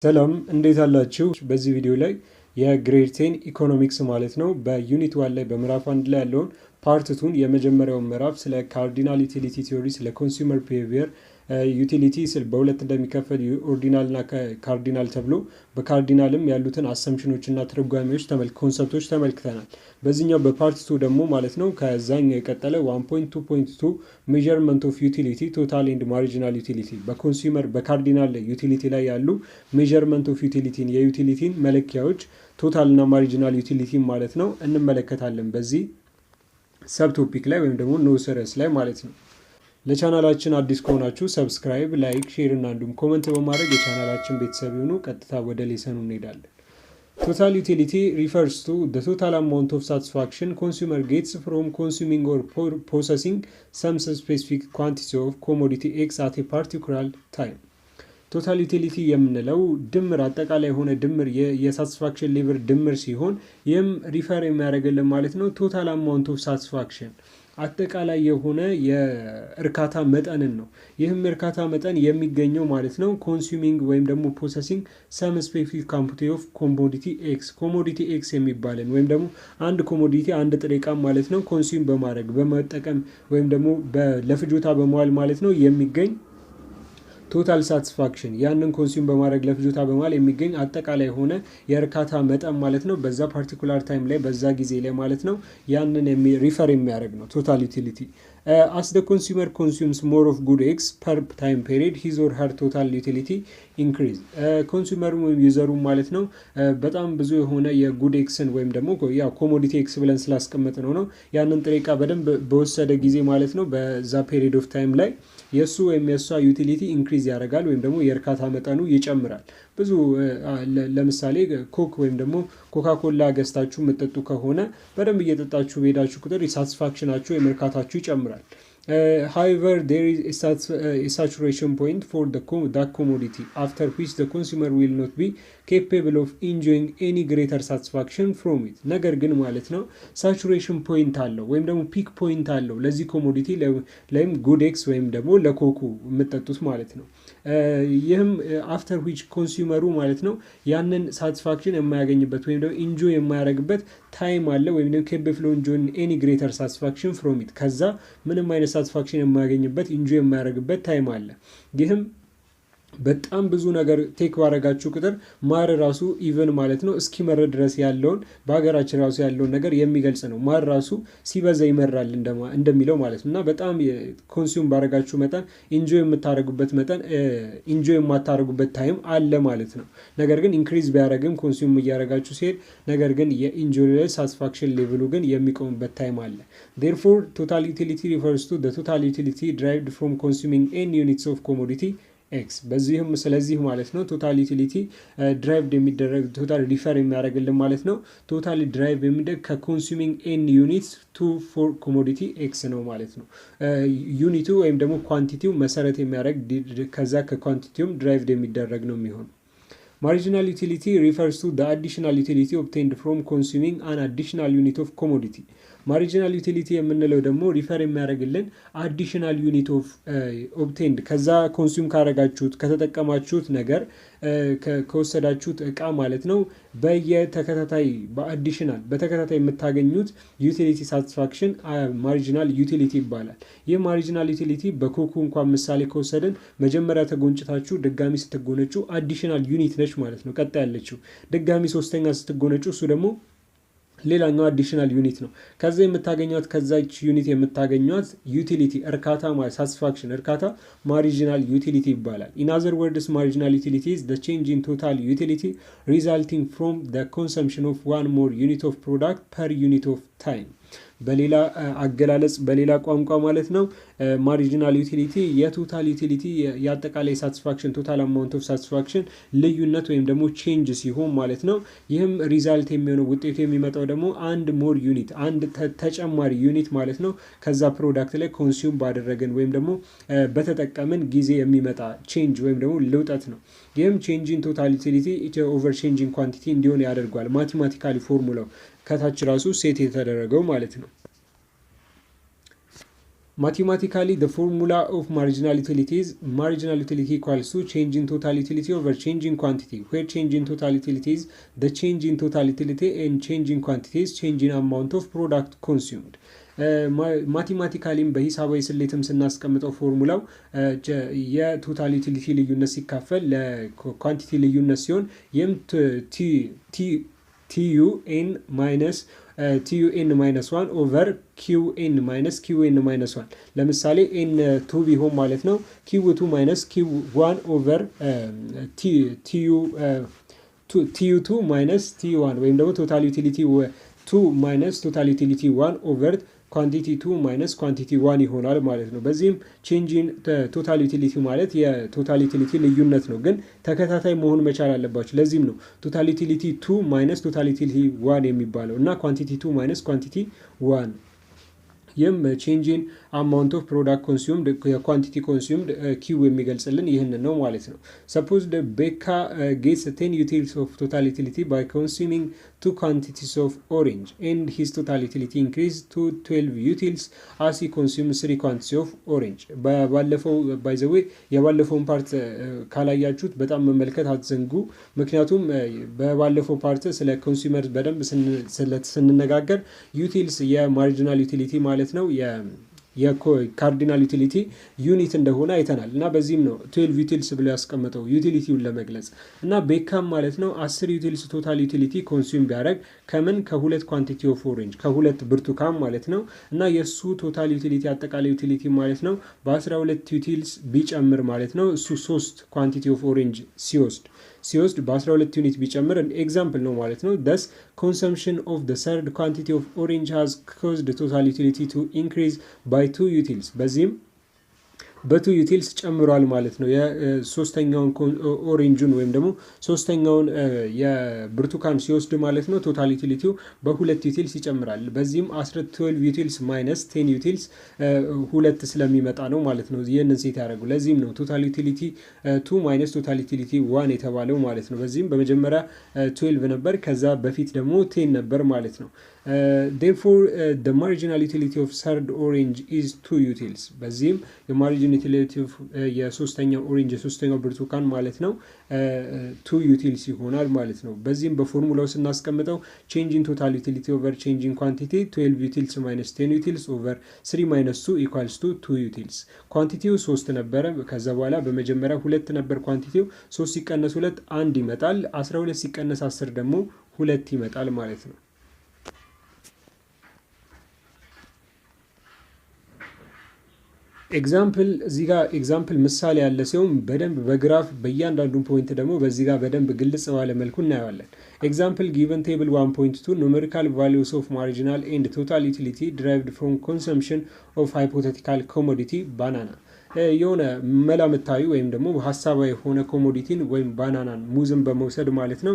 ሰላም እንዴት አላችሁ? በዚህ ቪዲዮ ላይ የግሬድ 10 ኢኮኖሚክስ ማለት ነው በዩኒት 1 ላይ በምዕራፍ 1 ላይ ያለውን ፓርት 2 የመጀመሪያውን ምዕራፍ ስለ ካርዲናል ዩቲሊቲ ቲዮሪ ስለ ኮንሱመር ቢሄቪየር ዩቲሊቲ በሁለት እንደሚከፈል ኦርዲናል እና ካርዲናል ተብሎ በካርዲናልም ያሉትን አሰምሽኖች እና ትርጓሜዎች ኮንሰፕቶች ተመልክተናል። በዚህኛው በፓርት 2 ደግሞ ማለት ነው ከዛኛው የቀጠለ 1.2.2 ሜዠርመንት ኦፍ ዩቲሊቲ ቶታል ኤንድ ማርጂናል ዩቲሊቲ በኮንሱመር በካርዲናል ዩቲሊቲ ላይ ያሉ ሜዠርመንት ኦፍ ዩቲሊቲን የዩቲሊቲን መለኪያዎች ቶታል እና ማርጂናል ዩቲሊቲን ማለት ነው እንመለከታለን በዚህ ሰብ ቶፒክ ላይ ወይም ደግሞ ንዑስ ርዕስ ላይ ማለት ነው። ለቻናላችን አዲስ ከሆናችሁ ሰብስክራይብ፣ ላይክ፣ ሼር እና እንዲሁም ኮመንት በማድረግ የቻናላችን ቤተሰብ ይሁኑ። ቀጥታ ወደ ሌሰኑ እንሄዳለን። ቶታል ዩቲሊቲ ሪፈርስ ቱ the total amount of satisfaction consumer gets from consuming or possessing some specific quantity of commodity X at a particular time. ቶታል ዩቲሊቲ የምንለው ድምር አጠቃላይ የሆነ ድምር የሳቲስፋክሽን ሌቨል ድምር ሲሆን ይህም ሪፈር የሚያደርግልን ማለት ነው ቶታል አማውንት ኦፍ ሳቲስፋክሽን አጠቃላይ የሆነ የእርካታ መጠንን ነው። ይህም እርካታ መጠን የሚገኘው ማለት ነው ኮንሱሚንግ ወይም ደግሞ ፖሰሲንግ ሰም ስፔሲፊክ ኳንቲቲ ኦፍ ኮሞዲቲ ኤክስ ኮሞዲቲ ኤክስ የሚባለን ወይም ደግሞ አንድ ኮሞዲቲ አንድ ጥሬ ዕቃ ማለት ነው ኮንሱም በማድረግ በመጠቀም ወይም ደግሞ ለፍጆታ በመዋል ማለት ነው የሚገኝ ቶታል ሳቲስፋክሽን ያንን ኮንሱም በማድረግ ለፍጆታ በመዋል የሚገኝ አጠቃላይ የሆነ የእርካታ መጠን ማለት ነው በዛ ፓርቲኩላር ታይም ላይ በዛ ጊዜ ላይ ማለት ነው ያንን ሪፈር የሚያደርግ ነው ቶታል ዩቲሊቲ። as the consumer consumes more of good X per time period his or her total utility increase ኮንሱመሩ ወይም ዩዘሩ ማለት ነው በጣም ብዙ የሆነ የጉድ ኤክስን ወይም ደግሞ ያው ኮሞዲቲ ኤክስ ብለን ስላስቀመጥ ነው ያንን ጥሬ ዕቃ በደንብ በወሰደ ጊዜ ማለት ነው በዛ ፔሪድ ኦፍ ታይም ላይ የሱ ወይም የሷ ዩቲሊቲ ኢንክሪዝ ያደርጋል ወይም ደግሞ የእርካታ መጠኑ ይጨምራል። ብዙ ለምሳሌ ኮክ ወይም ደግሞ ኮካኮላ ገዝታችሁ የምትጠጡ ከሆነ በደንብ እየጠጣችሁ በሄዳችሁ ቁጥር ሳቲስፋክሽናችሁ ወይም እርካታችሁ ይጨምራል። However, there is a saturation point for that commodity after which the consumer will not be capable of enjoying any greater satisfaction from it. ነገር ግን ማለት ነው ሳቹሬሽን ፖይንት አለው ወይም ደግሞ ፒክ ፖይንት አለው ለዚህ ኮሞዲቲ ላይም ጉድ ኤክስ ወይም ደግሞ ለኮኩ የምትጠጡት ማለት ነው። ይህም አፍተር ዊች ኮንሱመሩ ማለት ነው ያንን ሳቲስፋክሽን የማያገኝበት ወይም ደግሞ ኢንጆይ የማያደርግበት ታይም አለ ወይም ደግሞ ኬፕብል ኦፍ ኢንጆይንግ ኤኒ ግሬተር ሳቲስፋክሽን ፍሮም ኢት ከዛ ምንም አይነት ሳቲስፋክሽን የማያገኝበት ኢንጆይ የማያደርግበት ታይም አለ። ይህም በጣም ብዙ ነገር ቴክ ባረጋችሁ ቁጥር ማር ራሱ ኢቨን ማለት ነው እስኪመር ድረስ ያለውን በሀገራችን ራሱ ያለውን ነገር የሚገልጽ ነው። ማር ራሱ ሲበዛ ይመራል እንደሚለው ማለት ነው። እና በጣም ኮንሱም ባረጋችሁ መጠን ኢንጆይ የምታደርጉበት መጠን ኢንጆይ የማታደርጉበት ታይም አለ ማለት ነው። ነገር ግን ኢንክሪዝ ቢያደርግም ኮንሱም እያደረጋችሁ ሲሄድ ነገር ግን የኢንጆይ ሳቲስፋክሽን ሌቭሉ ግን የሚቆምበት ታይም አለ። therefore total utility refers to the total utility derived from consuming n units of commodity ኤክስ በዚህም ስለዚህ ማለት ነው ቶታል ዩቲሊቲ ድራይቭድ የሚደረግ ቶታል ሪፈር የሚያደርግልን ማለት ነው ቶታል ድራይቭ የሚደረግ ከኮንሱሚንግ ኤን ዩኒትስ ቱ ፎር ኮሞዲቲ ኤክስ ነው ማለት ነው። ዩኒቱ ወይም ደግሞ ኳንቲቲው መሰረት የሚያደርግ ከዛ ከኳንቲቲውም ድራይቭድ የሚደረግ ነው የሚሆን። Marginal utility refers to the additional utility obtained from consuming an additional unit of commodity. ማርጂናል ዩቲሊቲ የምንለው ደግሞ ሪፈር የሚያደርግልን አዲሽናል ዩኒት ኦፍ ኦብቴንድ ከዛ ኮንሱም ካረጋችሁት ከተጠቀማችሁት ነገር ከወሰዳችሁት እቃ ማለት ነው በየተከታታይ በአዲሽናል በተከታታይ የምታገኙት ዩቲሊቲ ሳቲስፋክሽን ማርጂናል ዩቲሊቲ ይባላል። ይህ ማርጂናል ዩቲሊቲ በኮኩ እንኳን ምሳሌ ከወሰድን መጀመሪያ ተጎንጭታችሁ ድጋሚ ስትጎነጩ አዲሽናል ዩኒት ነች ማለት ነው ቀጣ ያለችው ድጋሚ ሶስተኛ ስትጎነጩ እሱ ደግሞ ሌላኛው አዲሽናል ዩኒት ነው። ከዛ የምታገኙት ከዛች ዩኒት የምታገኙት ዩቲሊቲ እርካታ ማለት ሳቲስፋክሽን እርካታ ማርጂናል ዩቲሊቲ ይባላል። in other words marginal utility is the change in total utility resulting from the consumption of one more unit of product per unit of time. በሌላ አገላለጽ በሌላ ቋንቋ ማለት ነው ማርጂናል ዩቲሊቲ የቶታል ዩቲሊቲ የአጠቃላይ ሳቲስፋክሽን ቶታል አማውንት ኦፍ ሳቲስፋክሽን ልዩነት ወይም ደግሞ ቼንጅ ሲሆን ማለት ነው። ይህም ሪዛልት የሚሆነው ውጤቱ የሚመጣው ደግሞ አንድ ሞር ዩኒት አንድ ተጨማሪ ዩኒት ማለት ነው ከዛ ፕሮዳክት ላይ ኮንሱም ባደረግን ወይም ደግሞ በተጠቀምን ጊዜ የሚመጣ ቼንጅ ወይም ደግሞ ልውጠት ነው። ይህም ቼንጅን ቶታል ዩቲሊቲ ኦቨር ቼንጅን ኳንቲቲ እንዲሆን ያደርጓል። ማቴማቲካሊ ፎርሙላው ከታች ራሱ ሴት የተደረገው ማለት ነው። Mathematically, the formula of marginal utility is marginal utility equals to change in total utility over change in quantity, where change in total utility is the change in total utility and change in quantity is change in amount of product consumed. ማቴማቲካሊም በሂሳባዊ ስሌትም ስናስቀምጠው ፎርሙላው የቶታል ዩቲሊቲ ልዩነት ሲካፈል ለኳንቲቲ ልዩነት ሲሆን ይህም ቲዩኤን ማይነስ 1 ኦቨር ኪዩኤን ማይነስ 1 ለምሳሌ ኤን 2 ቢሆን ማለት ነው ኪዩ2 ማይነስ ኪዩ1 ኦቨር ቲዩ2 ማይነስ ቲዩ1 ወይም ደግሞ ቶታል ዩቲሊቲ 2 ማይነስ ቶታል ዩቲሊቲ 1 ኦቨር ኳንቲቲ 2 ማይነስ ኳንቲቲ 1 ይሆናል ማለት ነው። በዚህም ቼንጅ ኢን ቶታል ዩቲሊቲ ማለት የቶታል ዩቲሊቲ ልዩነት ነው፣ ግን ተከታታይ መሆን መቻል አለባቸው። ለዚህም ነው ቶታል ዩቲሊቲ 2 ማይነስ ቶታል ዩቲሊቲ 1 የሚባለው እና ኳንቲቲ 2 ማይነስ ኳንቲቲ 1 ይህም ቼንጅ ኢን አማውንት ኦፍ ፕሮዳክት ኮንሱምድ የኳንቲቲ ኮንሱምድ ኪው የሚገልጽልን ይህንን ነው ማለት ነው። ሰፖዝ ቤካ ጌትስ 10 ዩቲልስ ኦፍ ቶታል ዩቲሊቲ ባይ ኮንሱሚንግ 2 quantities of orange and his total utility increased to 12 utils as he consumes 3 quantities of orange. ባለፈው by the way የባለፈውን ፓርት ካላያችሁት በጣም መመልከት አትዘንጉ። ምክንያቱም በባለፈው ፓርት ስለ ኮንሱመር በደንብ ስንነጋገር ዩቲልስ የማርጂናል ዩቲሊቲ ማለት ነው የካርዲናል ዩቲሊቲ ዩኒት እንደሆነ አይተናል እና በዚህም ነው 12 ዩቲልስ ብሎ ያስቀመጠው ዩቲሊቲውን ለመግለጽ እና ቤካም ማለት ነው 10 ዩቲልስ ቶታል ዩቲሊቲ ኮንሱም ቢያደርግ ከምን ከሁለት ኳንቲቲ ኦፍ ኦሬንጅ ከሁለት ብርቱካን ማለት ነው እና የሱ ቶታል ዩቲሊቲ አጠቃላይ ዩቲሊቲ ማለት ነው በ12 ዩቲልስ ቢጨምር ማለት ነው እሱ 3 ኳንቲቲ ኦፍ ኦሬንጅ ሲወስድ በ12 ዩኒት ቢጨምር ኤግዛምፕል ነው ማለት ነው። thus consumption of the third quantity of orange has caused the total utility to increase by 2 utils በዚህም በ2 ዩቲልስ ጨምሯል ማለት ነው። የሶስተኛውን ኦሬንጁን ወይም ደግሞ ሶስተኛውን የብርቱካን ሲወስድ ማለት ነው ቶታል ዩቲሊቲው በ2 ዩቲልስ ይጨምራል። በዚህም 12 ዩቲልስ ማይነስ 10 ዩቲልስ 2 ስለሚመጣ ነው ማለት ነው ይህንን ሴት ያደረጉ። ለዚህም ነው ቶታል ዩቲሊቲ 2 ማይነስ ቶታል ዩቲሊቲ 1 የተባለው ማለት ነው። በዚህም በመጀመሪያ 12 ነበር፣ ከዛ በፊት ደግሞ 10 ነበር ማለት ነው። therefore the marginal utility of third orange is 2 utils በዚህም የማርጂናል ዩቲሊቲ የሶስተኛው ኦሬንጅ የሶስተኛው ብርቱካን ማለት ነው 2 ዩቲልስ ይሆናል ማለት ነው። በዚህም በፎርሙላው ስናስቀምጠው change in total utility over change in quantity 12 utils minus 10 utils over 3 minus 2 equals to 2 utils ኳንቲቲው 3 ነበረ። ከዛ በኋላ በመጀመሪያ 2 ነበር ኳንቲቲው 3 ሲቀነስ 2 1 ይመጣል። 12 ሲቀነስ 10 ደግሞ 2 ይመጣል ማለት ነው። ኤግዛምፕል እዚህ ጋር ኤግዛምፕል ምሳሌ ያለ ሲሆን በደንብ በግራፍ በእያንዳንዱ ፖይንት ደግሞ በዚህ ጋር በደንብ ግልጽ ባለ መልኩ እናየዋለን። ኤግዛምፕል ጊቨን ቴብል 1.2 ኑሜሪካል ቫሉስ ኦፍ ማርጂናል ኤንድ ቶታል ዩቲሊቲ ድራይቭድ ፍሮም ኮንሰምፕሽን ኦፍ ሃይፖቴቲካል ኮሞዲቲ ባናና የሆነ መላምታዊ ወይም ደግሞ ሀሳባዊ የሆነ ኮሞዲቲን ወይም ባናናን ሙዝን በመውሰድ ማለት ነው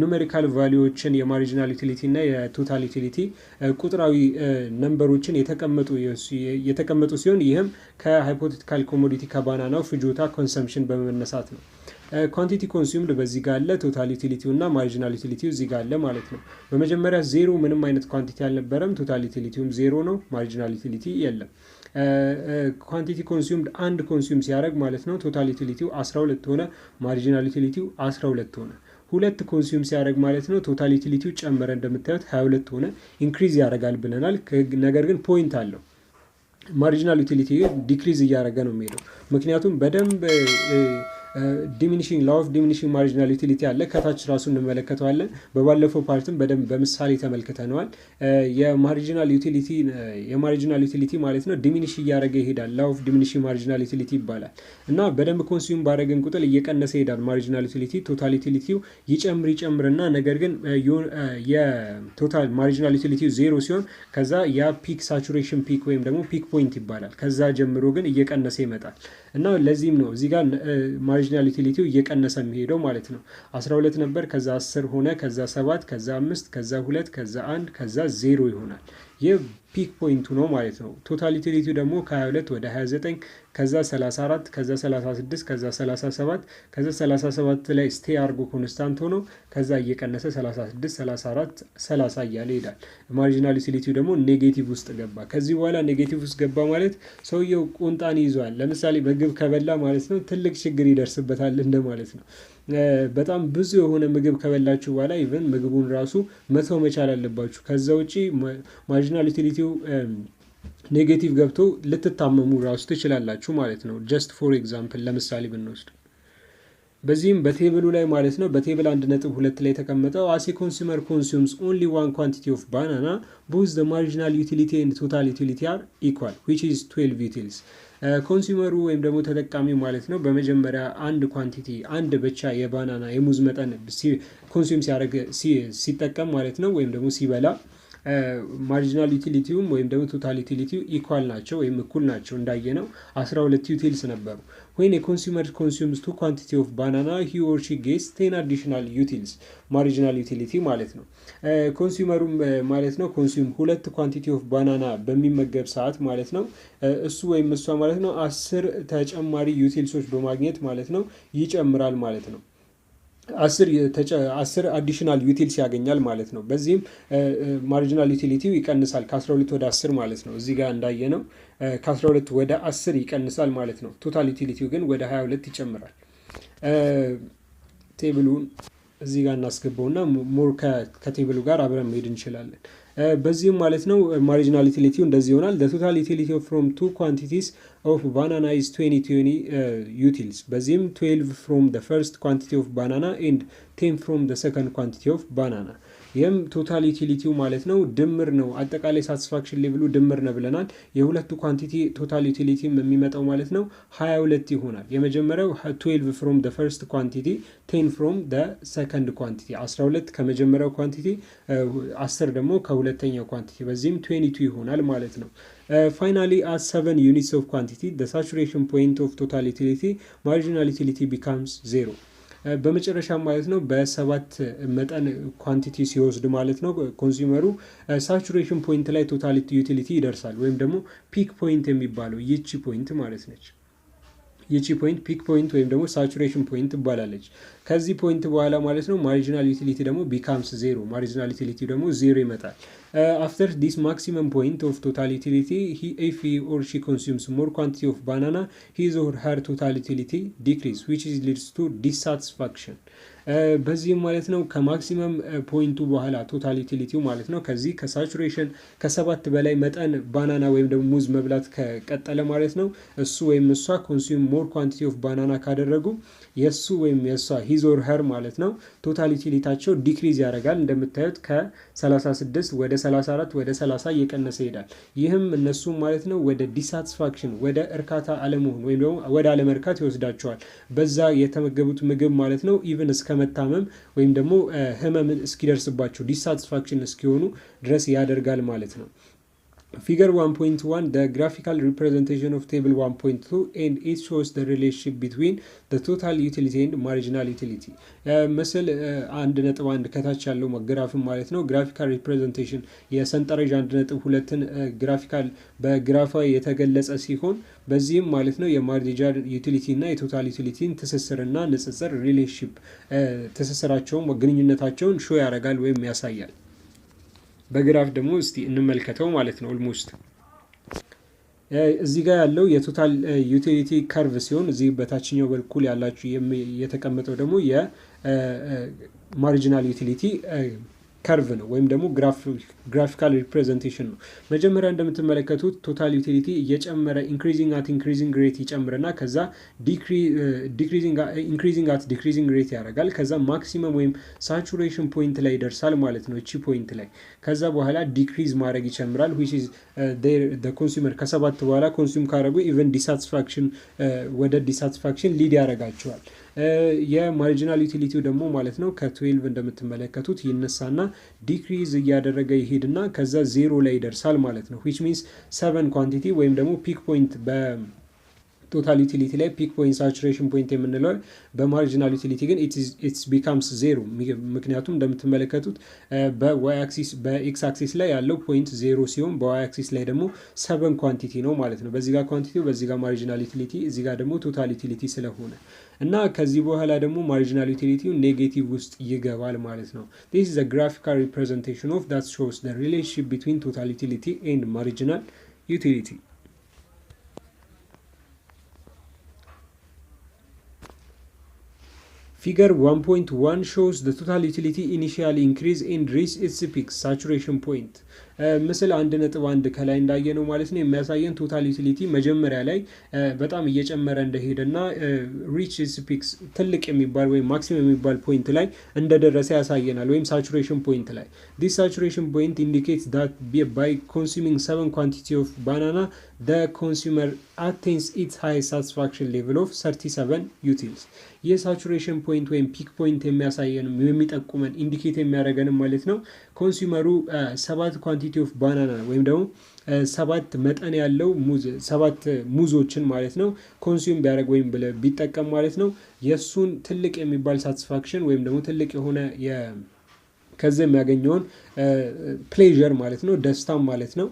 ኑሜሪካል ቫሉዎችን የማርጂናል ዩቲሊቲ እና የቶታል ዩቲሊቲ ቁጥራዊ ነምበሮችን የተቀመጡ ሲሆን ይህም ከሃይፖቴቲካል ኮሞዲቲ ከባናናው ፍጆታ ኮንሰምፕሽን በመነሳት ነው። ኳንቲቲ ኮንሱምድ በዚህ ጋር አለ፣ ቶታል ዩቲሊቲው እና ማርጂናል ዩቲሊቲው እዚህ ጋር አለ ማለት ነው። በመጀመሪያ ዜሮ ምንም አይነት ኳንቲቲ አልነበረም፣ ቶታል ዩቲሊቲውም ዜሮ ነው፣ ማርጂናል ዩቲሊቲ የለም። ኳንቲቲ ኮንሱምድ አንድ ኮንሱም ሲያደርግ ማለት ነው ቶታል ዩቲሊቲው 12 ሆነ፣ ማርጂናል ዩቲሊቲው 12 ሆነ። ሁለት ኮንሱም ሲያደርግ ማለት ነው ቶታል ዩቲሊቲው ጨመረ፣ እንደምታዩት 22 ሆነ። ኢንክሪዝ ያደርጋል ብለናል፣ ነገር ግን ፖይንት አለው። ማርጂናል ዩቲሊቲ ዲክሪዝ እያደረገ ነው የሚሄደው፣ ምክንያቱም በደንብ ዲሚኒሽንግ ላው ኦፍ ዲሚኒሽንግ ማርጂናል ዩቲሊቲ አለ። ከታች ራሱ እንመለከተዋለን። በባለፈው ፓርትም በደንብ በምሳሌ ተመልክተነዋል። የማርጂናል ዩቲሊቲ ማለት ነው ዲሚኒሽ እያደረገ ይሄዳል። ላው ኦፍ ዲሚኒሽንግ ማርጂናል ዩቲሊቲ ይባላል እና በደንብ ኮንሱም ባደረግን ቁጥር እየቀነሰ ይሄዳል ማርጂናል ዩቲሊቲ። ቶታል ዩቲሊቲው ይጨምርና ነገር ግን የቶታል ማርጂናል ዩቲሊቲው ዜሮ ሲሆን ከዛ ያ ፒክ ሳቹሬሽን ፒክ ወይም ደግሞ ፒክ ፖይንት ይባላል። ከዛ ጀምሮ ግን እየቀነሰ ይመጣል እና ለዚህም ነው እዚህ ጋር ማርጂናል ዩቲሊቲው እየቀነሰ የሚሄደው ማለት ነው። 12 ነበር፣ ከዛ 10 ሆነ፣ ከዛ 7፣ ከዛ 5፣ ከዛ 2፣ ከዛ 1፣ ከዛ 0 ይሆናል። የፒክ ፖይንቱ ነው ማለት ነው። ቶታል ዩቲሊቲው ደግሞ ከ22 ወደ 29 ከዛ 34 ከዛ 36 ከዛ 37 ከዛ 37 ላይ ስቴ አርጎ ኮንስታንት ሆኖ ከዛ እየቀነሰ 36 34 30 እያለ ይሄዳል። ማርጂናል ዩቲሊቲው ደግሞ ኔጌቲቭ ውስጥ ገባ። ከዚህ በኋላ ኔጌቲቭ ውስጥ ገባ ማለት ሰውየው ቁንጣን ይዟል። ለምሳሌ ምግብ ከበላ ማለት ነው ትልቅ ችግር ይደርስበታል እንደማለት ነው። በጣም ብዙ የሆነ ምግብ ከበላችሁ በኋላ ኢቨን ምግቡን ራሱ መተው መቻል አለባችሁ። ከዛ ውጪ ማርጂናል ዩቲሊቲው ኔጌቲቭ ገብቶ ልትታመሙ ራሱ ትችላላችሁ ማለት ነው። ጀስት ፎር ኤግዛምፕል ለምሳሌ ብንወስድ በዚህም በቴብሉ ላይ ማለት ነው በቴብል 1.2 ላይ የተቀመጠው አሴ ኮንሱመር ኮንሱምስ ኦንሊ ዋን ኳንቲቲ ኦፍ ባናና ቦዝ ዘ ማርጂናል ዩቲሊቲ ኤንድ ቶታል ዩቲሊቲ አር ኢኳል ዊች ኢዝ 12 ዩቲልስ። ኮንሱመሩ ወይም ደግሞ ተጠቃሚ ማለት ነው በመጀመሪያ አንድ ኳንቲቲ አንድ ብቻ የባናና የሙዝ መጠን ኮንሱም ሲያደርግ ሲጠቀም ማለት ነው ወይም ደግሞ ሲበላ ማርጂናል ዩቲሊቲውም ወይም ደግሞ ቶታል ዩቲሊቲው ኢኳል ናቸው ወይም እኩል ናቸው። እንዳየነው 12 ዩቲልስ ነበሩ። when a consumer consumes 2 quantity of banana he or she gets 10 additional utils ማርጂናል ዩቲሊቲ ማለት ነው። ኮንሱመሩም ማለት ነው ኮንሱም 2 ኳንቲቲ ኦፍ ባናና በሚመገብ ሰዓት ማለት ነው እሱ ወይም እሷ ማለት ነው 10 ተጨማሪ ዩቲልሶች በማግኘት ማለት ነው ይጨምራል ማለት ነው። 10 አዲሽናል ዩቲልስ ያገኛል ማለት ነው። በዚህም ማርጂናል ዩቲሊቲው ይቀንሳል ከ12 ወደ 10 ማለት ነው። እዚህ ጋር እንዳየነው ከ12 ወደ 10 ይቀንሳል ማለት ነው። ቶታል ዩቲሊቲው ግን ወደ 22 ይጨምራል። ቴብሉን እዚህ ጋር እናስገባውና ሞር ከቴብሉ ጋር አብረን መሄድ እንችላለን። በዚህም ማለት ነው ማርጂናል ዩቲሊቲው እንደዚህ ይሆናል። the total utility from 2 quantities of banana is 20 utils። በዚህም 12 from the first quantity of banana and 10 from the second quantity of banana። ይህም ቶታል ዩቲሊቲው ማለት ነው ድምር ነው። አጠቃላይ ሳቲስፋክሽን ሌቭሉ ድምር ነው ብለናል። የሁለቱ ኳንቲቲ ቶታል ዩቲሊቲ የሚመጣው ማለት ነው 22 ይሆናል። የመጀመሪያው 12 from the first quantity 10 from the second quantity 12 ከመጀመሪያው ኳንቲቲ 10 ደግሞ ከሁለተኛው ኳንቲቲ በዚህም 22 ይሆናል ማለት ነው። finally at 7 units of quantity the saturation point of total utility marginal utility becomes 0። በመጨረሻ ማለት ነው በ7 መጠን ኳንቲቲ ሲወስድ ማለት ነው ኮንሱመሩ ሳቹሬሽን ፖይንት ላይ ቶታል ዩቲሊቲ ይደርሳል ወይም ደግሞ ፒክ ፖይንት የሚባለው ይቺ ፖይንት ማለት ነች። ይቺ ፖይንት ፒክ ፖይንት ወይም ደግሞ ሳቹሬሽን ፖይንት ትባላለች። ከዚህ ፖይንት በኋላ ማለት ነው ማርጂናል ዩቲሊቲ ደግሞ ቢካምስ 0 ማርጂናል ዩቲሊቲ ደግሞ 0 ይመጣል። after this maximum point of total utility if he or she consumes more quantity of banana his or her total utility decrease which leads to dissatisfaction። በዚህም ማለት ነው ከማክሲመም ፖይንቱ በኋላ ቶታል ዩቲሊቲው ማለት ነው ከዚህ ከሳቹሬሽን ከ7 በላይ መጠን ባናና ወይም ደግሞ ሙዝ መብላት ከቀጠለ ማለት ነው እሱ ወይም እሷ ኮንሱም ሞር ኳንቲቲ ኦፍ ባናና ካደረጉ የሱ ወይም የሷ ሂዝ ኦር ሄር ማለት ነው ቶታል ዩቲሊታቸው ዲክሪዝ ያደርጋል። እንደምታዩት ከ36 ወደ 34 ወደ 30 እየቀነሰ ይሄዳል። ይህም እነሱ ማለት ነው ወደ ዲሳቲስፋክሽን ወደ እርካታ አለመሆን ወይም ደግሞ ወደ አለመርካት ይወስዳቸዋል። በዛ የተመገቡት ምግብ ማለት ነው ኢቭን እስከ መታመም ወይም ደግሞ ህመም እስኪደርስባቸው ዲሳቲስፋክሽን እስኪሆኑ ድረስ ያደርጋል ማለት ነው። Figure 1.1 the graphical representation of table 1.2 and it shows the relationship between the total utility and marginal utility። ምስል 1.1 ከታች ያለው ግራፍም ማለት ነው ግራፊካል ሪፕሬዘንቴሽን የሰንጠረዥ 1.2ን ግራፊካል በግራፋዊ የተገለጸ ሲሆን በዚህም ማለት ነው የማርጂናል ዩቲሊቲ እና የቶታል ዩቲሊቲን ትስስርና ንጽጽር ሪሌሽንሺፕ ትስስራቸውን ግንኙነታቸውን ሾው ያደርጋል ወይም ያሳያል። በግራፍ ደግሞ እስቲ እንመልከተው ማለት ነው። ኦልሞስት እዚህ ጋር ያለው የቶታል ዩቲሊቲ ከርቭ ሲሆን እዚህ በታችኛው በኩል ያላችሁ የተቀመጠው ደግሞ የማርጂናል ዩቲሊቲ ከርቭ ነው ወይም ደግሞ ግራፊካል ሪፕሬዘንቴሽን ነው። መጀመሪያ እንደምትመለከቱት ቶታል ዩቲሊቲ እየጨመረ ኢንክሪዚንግ አት ኢንክሪዚንግ ሬት ይጨምርና ከዛ ኢንክሪዚንግ አት ዲክሪዚንግ ሬት ያደርጋል። ከዛ ማክሲመም ወይም ሳቹሬሽን ፖይንት ላይ ይደርሳል ማለት ነው እቺ ፖይንት ላይ። ከዛ በኋላ ዲክሪዝ ማድረግ ይጨምራል which is the consumer ከ7 በኋላ ኮንሱም ካደረጉ ኢቨን ዲሳቲስፋክሽን ወደ ዲሳቲስፋክሽን ሊድ ያደርጋቸዋል። የማርጂናል ዩቲሊቲው ደግሞ ማለት ነው ከ12 እንደምትመለከቱት ይነሳና ዲክሪዝ እያደረገ ይሄድና ከዛ 0 ላይ ይደርሳል ማለት ነው which means 7 ኳንቲቲ ወይም ደግሞ ፒክ ፖይንት ቶታል ዩቲሊቲ ላይ ፒክ ፖይንት ሳቹሬሽን ፖይንት የምንለው በማርጂናል ዩቲሊቲ ግን ኢትስ ቢካምስ ዜሮ። ምክንያቱም እንደምትመለከቱት በዋይ አክሲስ በኤክስ አክሲስ ላይ ያለው ፖይንት ዜሮ ሲሆን በዋይ አክሲስ ላይ ደግሞ 7 ኳንቲቲ ነው ማለት ነው። በዚህ ጋር ኳንቲቲው፣ በዚህ ጋር ማርጂናል ዩቲሊቲ፣ እዚህ ጋር ደግሞ ቶታል ዩቲሊቲ ስለሆነ እና ከዚህ በኋላ ደግሞ ማርጂናል ዩቲሊቲው ኔጌቲቭ ውስጥ ይገባል ማለት ነው። this is a graphical representation of that shows the relationship between total utility and marginal utility. Figure 1.1 shows the total utility initially increase and reach its peak saturation point. ምስል 1.1 ከላይ እንዳየነው ማለት ነው የሚያሳየን ቶታል ዩቲሊቲ መጀመሪያ ላይ በጣም እየጨመረ እንደሄደና ሪች ኢትስ ፒክስ ትልቅ የሚባል ወይም ማክሲመም የሚባል ፖይንት ላይ እንደደረሰ ያሳየናል፣ ወይም ሳቹሬሽን ፖይንት ላይ። this saturation point indicates that by consuming 7 quantity of banana the consumer attains its high satisfaction level of 37 utils. የሳቹሬሽን ፖይንት ወይም ፒክ ፖይንት የሚያሳየንም የሚጠቁመን ኢንዲኬት የሚያደርገንም ማለት ነው ኮንሱመሩ 7 ኳንቲቲ ኦፍ ባናና ወይም ደግሞ 7 መጠን ያለው ሙዝ 7 ሙዞችን ማለት ነው ኮንሱም ቢያደርግ ወይም ቢጠቀም ማለት ነው የሱን ትልቅ የሚባል ሳቲስፋክሽን ወይም ደግሞ ትልቅ የሆነ ከዚህ የሚያገኘውን ፕሌዠር ማለት ነው ደስታም ማለት ነው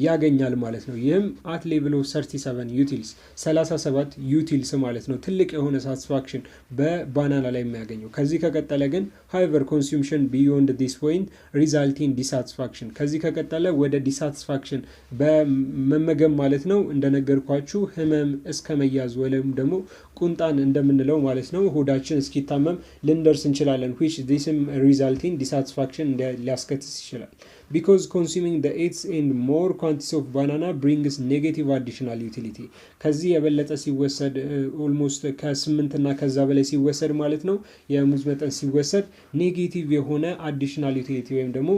ያገኛል ማለት ነው። ይህም አት ሌቭል ኦፍ 37 ዩቲልስ 37 ዩቲልስ ማለት ነው ትልቅ የሆነ ሳቲስፋክሽን በባናና ላይ የሚያገኘው። ከዚህ ከቀጠለ ግን ሃይቨር ኮንሱምሽን ቢዮንድ ዲስ ፖይንት ሪዛልቲንግ ዲሳቲስፋክሽን፣ ከዚህ ከቀጠለ ወደ ዲሳቲስፋክሽን በመመገብ ማለት ነው እንደነገርኳችሁ ህመም እስከ መያዝ ወይም ደግሞ ቁንጣን እንደምንለው ማለት ነው ሆዳችን እስኪታመም ልንደርስ እንችላለን። which this resulting dissatisfaction ሊያስከትል ይችላል። because consuming the 8 and more quantities of banana brings negative additional utility. ከዚህ የበለጠ ሲወሰድ ኦልሞስት ከ8 እና ከዛ በላይ ሲወሰድ ማለት ነው የሙዝ መጠን ሲወሰድ ኔጌቲቭ የሆነ አዲሽናል ዩቲሊቲ ወይም ደግሞ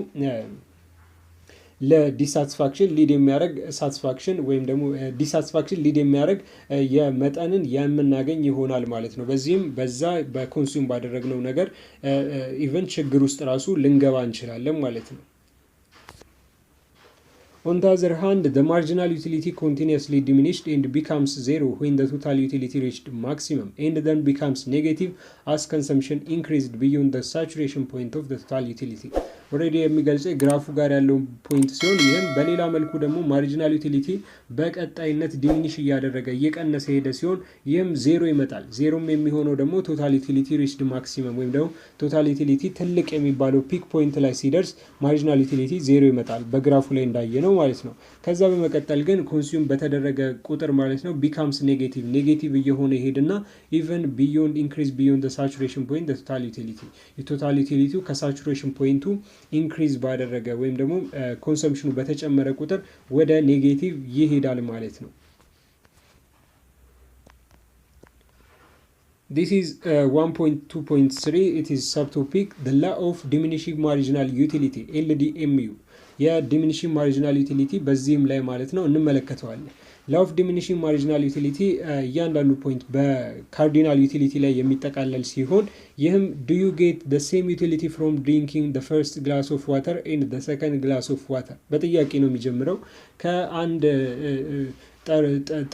ለዲሳቲስፋክሽን ሊድ የሚያደርግ ሳቲስፋክሽን ወይም ደግሞ ዲሳቲስፋክሽን ሊድ የሚያደርግ የመጠንን የምናገኝ ይሆናል ማለት ነው። በዚህም በዛ በኮንሱም ባደረግነው ነገር ኢቨን ችግር ውስጥ ራሱ ልንገባ እንችላለን ማለት ነው። On the other hand, the marginal utility continuously diminished and becomes zero when the total utility reached maximum and then becomes negative as consumption increased beyond the saturation point of the total utility. ኦልሬዲ የሚገልጸው ግራፉ ጋር ያለው ፖይንት ሲሆን ይህም በሌላ መልኩ ደግሞ ማርጂናል ዩቲሊቲ በቀጣይነት ዲሚኒሽ እያደረገ እየቀነሰ ሄደ ሲሆን ይህም ዜሮ ይመጣል። ዜሮም የሚሆነው ደግሞ ቶታል ዩቲሊቲ ሪችድ ማክሲመም ወይም ደግሞ ቶታል ዩቲሊቲ ትልቅ የሚባለው ፒክ ፖይንት ላይ ሲደርስ ማርጂናል ዩቲሊቲ ዜሮ ይመጣል በግራፉ ላይ እንዳየ ነው ማለት ነው። ከዛ በመቀጠል ግን ኮንሱም በተደረገ ቁጥር ማለት ነው ቢካምስ ኔጌቲቭ እየሆነ ይሄድና ኢቨን ቢዮንድ ኢንክሪዝ ቢዮንድ ሳቹሬሽን ፖይንት ቶታል ዩቲሊቲ የቶታል ዩቲሊቲው ከሳቹሬሽን ፖይንቱ ኢንክሪዝ ባደረገ ወይም ደግሞ ኮንሰምፕሽኑ በተጨመረ ቁጥር ወደ ኔጌቲቭ ይሄዳል ማለት ነው። This is 1.2.3 it is subtopic the law of diminishing marginal utility LDMU የዲሚኒሽንግ ማርጂናል ዩቲሊቲ በዚህም ላይ ማለት ነው እንመለከተዋለን። law of diminishing marginal utility እያንዳንዱ ፖይንት በካርዲናል ዩቲሊቲ ላይ የሚጠቃለል ሲሆን ይህም do you get the same utility from drinking the first glass of water and the second glass of water በጥያቄ ነው የሚጀምረው። ከአንድ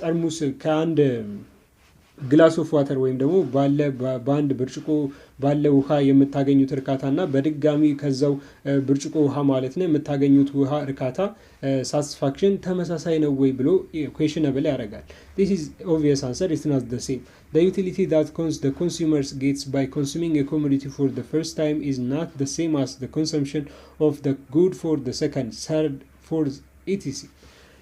ጠርሙስ ከአንድ ግላስ ኦፍ ዋተር ወይም ደግሞ በአንድ ብርጭቆ ባለ ውሃ የምታገኙት እርካታና በድጋሚ ከዛው ብርጭቆ ውሃ ማለት ነው የምታገኙት ውሃ እርካታ ሳቲስፋክሽን ተመሳሳይ ነው ወይ ብሎ ኩዌሽነብል ያደርጋል። this is obvious answer it's not the same. The utility that the consumers gets by consuming a commodity for the first time is not the same as the consumption of the good for the second, third, fourth etc.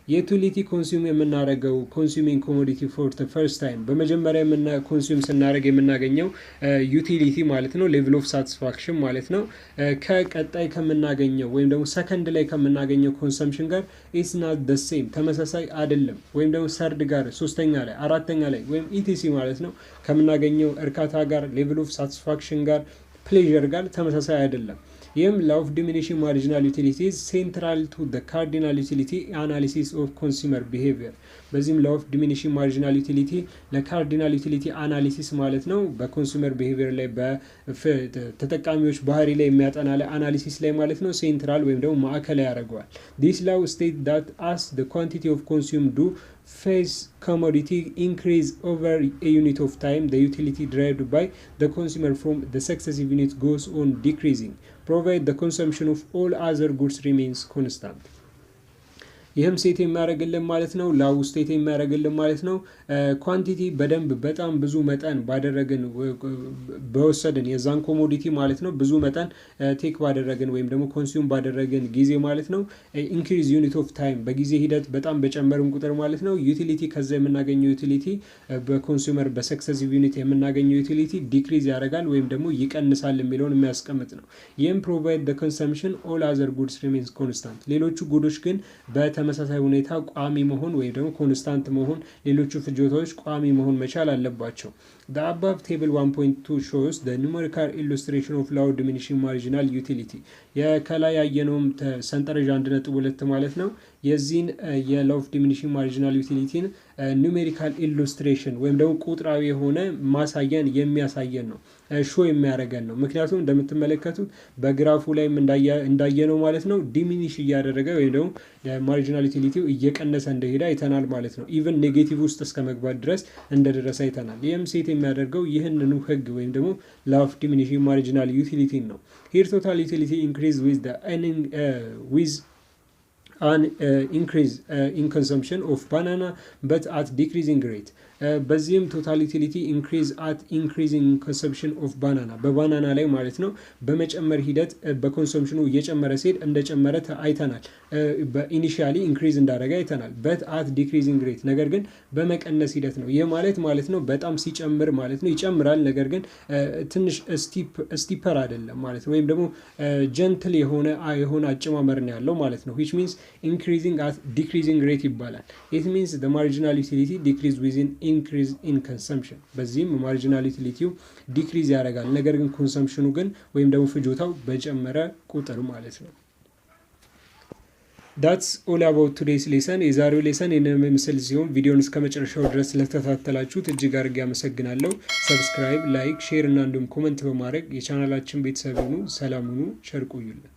የዩቲሊቲ ኮንሱም የምናደርገው ኮንሱሚንግ ኮሞዲቲ ፎር ዘ ፈርስት ታይም በመጀመሪያ ኮንሱም ስናደርግ የምናገኘው ዩቲሊቲ ማለት ነው ሌቭል ኦፍ ሳቲስፋክሽን ማለት ነው ከቀጣይ ከምናገኘው ወይም ደግሞ ሰከንድ ላይ ከምናገኘው ኮንሰምፕሽን ጋር ኢትስ ናት ዘ ሴም ተመሳሳይ አይደለም። ወይም ደግሞ ሰርድ ጋር ሶስተኛ ላይ አራተኛ ላይ ወይም ኢቲሲ ማለት ነው ከምናገኘው እርካታ ጋር ሌቭል ኦፍ ሳቲስፋክሽን ጋር ፕሌዠር ጋር ተመሳሳይ አይደለም። ይህም law of diminishing marginal utility is central to the cardinal utility analysis of consumer behavior በዚህም law of diminishing marginal utility ለካርዲናል ዩቲሊቲ አናሊሲስ ማለት ነው በኮንሱመር ቢሄቪየር ላይ በተጠቃሚዎች ባህሪ ላይ የሚያጠና ላይ አናሊሲስ ላይ ማለት ነው ሴንትራል ወይም ደግሞ ማዕከላዊ ያደርገዋል። this law state that as the quantity of consumed do face commodity increase over a unit of time, the utility derived by the consumer from the successive unit goes on decreasing, provided the consumption of all other goods remains constant. ይህም ሴት የሚያደርግልን ማለት ነው ላው ስቴት የሚያደርግልን ማለት ነው ኳንቲቲ በደንብ በጣም ብዙ መጠን ባደረግን በወሰድን የዛን ኮሞዲቲ ማለት ነው ብዙ መጠን ቴክ ባደረግን ወይም ደግሞ ኮንሱም ባደረግን ጊዜ ማለት ነው ኢንክሪዝ ዩኒት ኦፍ ታይም በጊዜ ሂደት በጣም በጨመርን ቁጥር ማለት ነው ዩቲሊቲ ከዛ የምናገኘው ዩቲሊቲ በኮንሱመር በሰክሰሲቭ ዩኒት የምናገኘው ዩቲሊቲ ዲክሪዝ ያደርጋል ወይም ደግሞ ይቀንሳል የሚለውን የሚያስቀምጥ ነው። ይህም ፕሮቫይድ the consumption all other goods remains constant ሌሎቹ ጉዶች ግን ተመሳሳይ ሁኔታ ቋሚ መሆን ወይ ደግሞ ኮንስታንት መሆን ሌሎቹ ፍጆታዎች ቋሚ መሆን መቻል አለባቸው። The above table 1.2 shows the numerical illustration of law of diminishing marginal utility የከላይ ያየነውም ሰንጠረዥ 1.2 ማለት ነው የዚህን የlaw of diminishing marginal utility ኑሜሪካል ኢሉስትሬሽን ወይም ደግሞ ቁጥራዊ የሆነ ማሳያን የሚያሳየን ነው ሾ የሚያደርገን ነው። ምክንያቱም እንደምትመለከቱት በግራፉ ላይም እንዳየነው ማለት ነው ዲሚኒሽ እያደረገ ወይም ደግሞ ማርጂናል ዩቲሊቲው እየቀነሰ እንደሄደ አይተናል ማለት ነው። ኢቭን ኔጌቲቭ ውስጥ እስከመግባት ድረስ እንደደረሰ አይተናል። ይህም ሴት የሚያደርገው ይህንኑ ህግ ወይም ደግሞ law of diminishing marginal utility ነው። here total utility increase with the an increase in consumption of banana but at decreasing rate በዚህም ቶታል ዩቲሊቲ ኢንክሪዝ አት ኢንክሪዚንግ ኮንሰምፕሽን ኦፍ ባናና በባናና ላይ ማለት ነው በመጨመር ሂደት በኮንሰምፕሽኑ እየጨመረ ሲሄድ እንደጨመረ አይተናል። በኢኒሺያሊ ኢንክሪዝ እንዳደረገ አይተናል በት አት ዲክሪዚንግ ሬት ነገር ግን በመቀነስ ሂደት ነው። ይህ ማለት ነው በጣም ሲጨምር ማለት ነው ይጨምራል ነገር ግን ትንሽ ስቲፐር አይደለም ማለት ነው ወይም ደግሞ ጀንትል የሆነ አጨማመር ነው ያለው ማለት ነው which means increasing at decreasing rate ይባላል። it means the marginal utility decrease within increase in consumption በዚህም ማርጂናል ዩቲሊቲው ዲክሪዝ ያደርጋል ነገር ግን ኮንሰምፕሽኑ ግን ወይም ደግሞ ፍጆታው በጨመረ ቁጥር ማለት ነው። that's all about today's lesson የዛሬው ሌሰን የነም ምስል ሲሆን ቪዲዮውን እስከ መጨረሻው ድረስ ስለተከታተላችሁት እጅግ አድርጌ አመሰግናለሁ። ሰብስክራይብ ላይክ ሼር እና እንዲሁም ኮሜንት በማድረግ የቻናላችን ቤተሰብ ሁኑ። ሰላም ሁኑ። ቸር ቆዩልን።